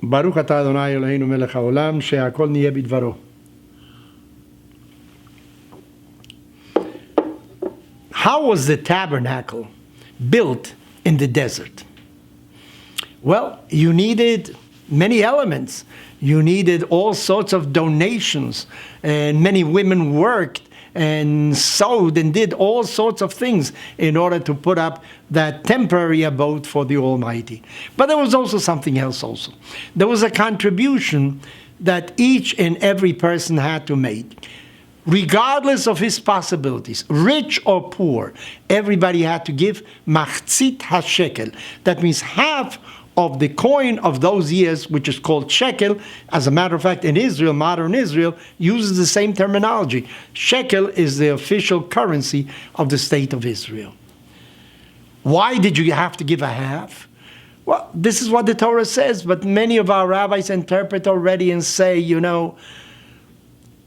ברוך אתה אדוני אלוהינו מלך העולם, שהכל נהיה בדברו. How was the tabernacle built in the desert? Well, you needed many elements. You needed all sorts of donations, and many women worked and sewed and did all sorts of things in order to put up that temporary abode for the Almighty. But there was also something else also. There was a contribution that each and every person had to make. Regardless of his possibilities, rich or poor, everybody had to give machzit hashekel. That means half of the coin of those years, which is called shekel. As a matter of fact, in Israel, modern Israel uses the same terminology. Shekel is the official currency of the state of Israel. Why did you have to give a half? Well, this is what the Torah says, but many of our rabbis interpret already and say, you know,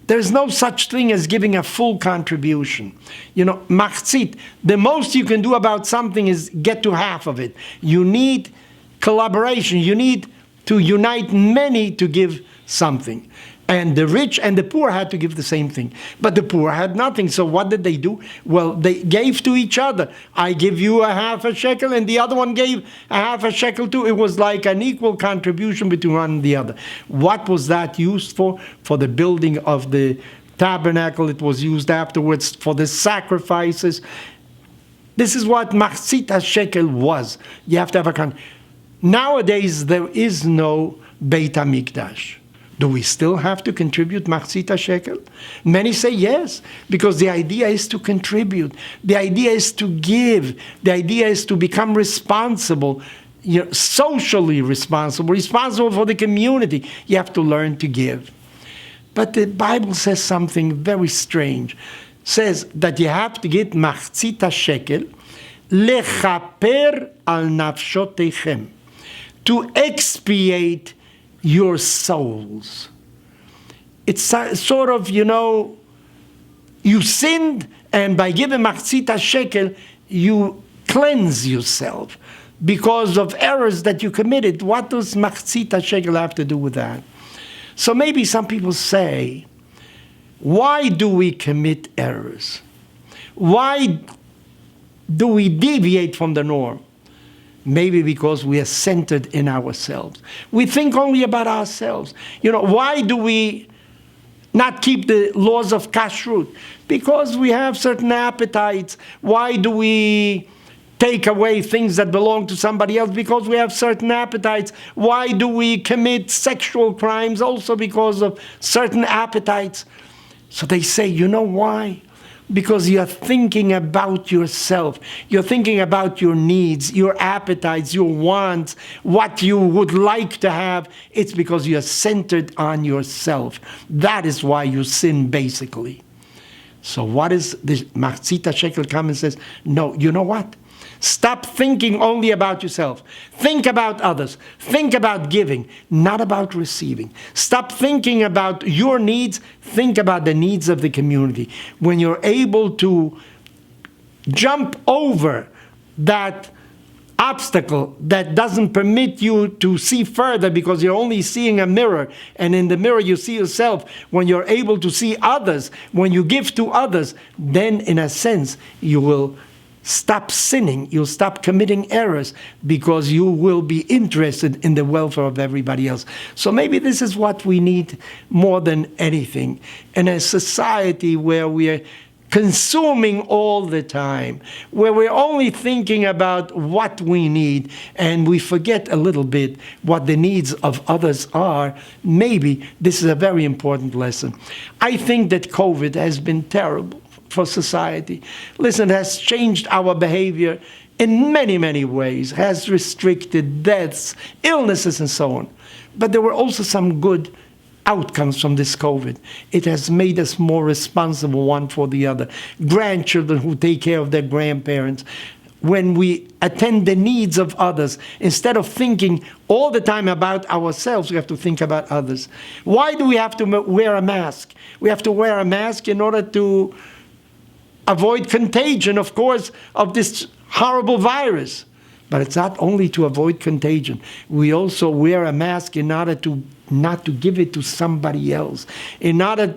there's no such thing as giving a full contribution. You know, machzit, the most you can do about something is get to half of it. You need collaboration. You need to unite many to give something. And the rich and the poor had to give the same thing. But the poor had nothing. So what did they do? Well, they gave to each other. I give you a half a shekel, and the other one gave a half a shekel too. It was like an equal contribution between one and the other. What was that used for? For the building of the tabernacle. It was used afterwards for the sacrifices. This is what machzit hashekel was. You have to have Nowadays, there is no Beit HaMikdash. Do we still have to contribute machzit hashekel? Many say yes, because the idea is to contribute. The idea is to give. The idea is to become responsible, socially responsible for the community. You have to learn to give. But the Bible says something very strange. It says that you have to get machzit hashekel lechaper al nafshotechem, to expiate your souls. It's sort of, you sinned, and by giving machzit hashekel, you cleanse yourself because of errors that you committed. What does machzit hashekel have to do with that? So maybe some people say, why do we commit errors? Why do we deviate from the norm? Maybe because we are centered in ourselves. We think only about ourselves. Why do we not keep the laws of kashrut? Because we have certain appetites. Why do we take away things that belong to somebody else? Because we have certain appetites. Why do we commit sexual crimes? Also because of certain appetites. So they say, you know why? Because you're thinking about yourself. You're thinking about your needs, your appetites, your wants, what you would like to have. It's because you're centered on yourself. That is why you sin, basically. So what is the machzit hashekel comes and says, no, you know what? Stop thinking only about yourself. Think about others. Think about giving, not about receiving. Stop thinking about your needs. Think about the needs of the community. When you're able to jump over that obstacle that doesn't permit you to see further because you're only seeing a mirror, and in the mirror you see yourself. When you're able to see others, when you give to others, then in a sense you will stop sinning, you'll stop committing errors because you will be interested in the welfare of everybody else. So maybe this is what we need more than anything. In a society where we are consuming all the time, where we're only thinking about what we need and we forget a little bit what the needs of others are, maybe this is a very important lesson. I think that COVID has been terrible for society. Listen, it has changed our behavior in many, many ways, has restricted deaths, illnesses, and so on. But there were also some good outcomes from this COVID. It has made us more responsible one for the other. Grandchildren who take care of their grandparents. When we attend the needs of others, instead of thinking all the time about ourselves, we have to think about others. Why do we have to wear a mask? We have to wear a mask in order to avoid contagion, of course, of this horrible virus. But it's not only to avoid contagion. We also wear a mask in order to not to give it to somebody else, in order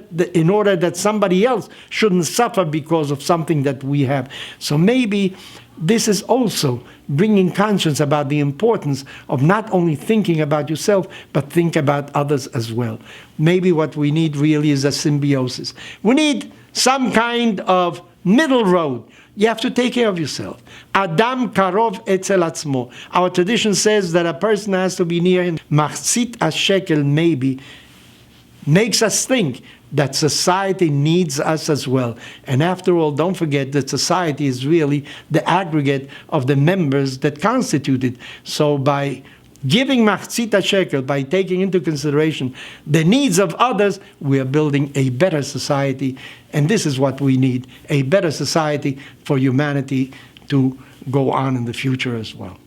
that somebody else shouldn't suffer because of something that we have. So maybe this is also bringing conscience about the importance of not only thinking about yourself, but think about others as well. Maybe what we need really is a symbiosis. We need some kind of middle road. You have to take care of yourself. Adam karov etzel atzmo. Our tradition says that a person has to be near him. Machzit hashekel maybe makes us think that society needs us as well. And after all, don't forget that society is really the aggregate of the members that constitute it. So by giving machzit shekel, by taking into consideration the needs of others, we are building a better society. And this is what we need, a better society for humanity to go on in the future as well.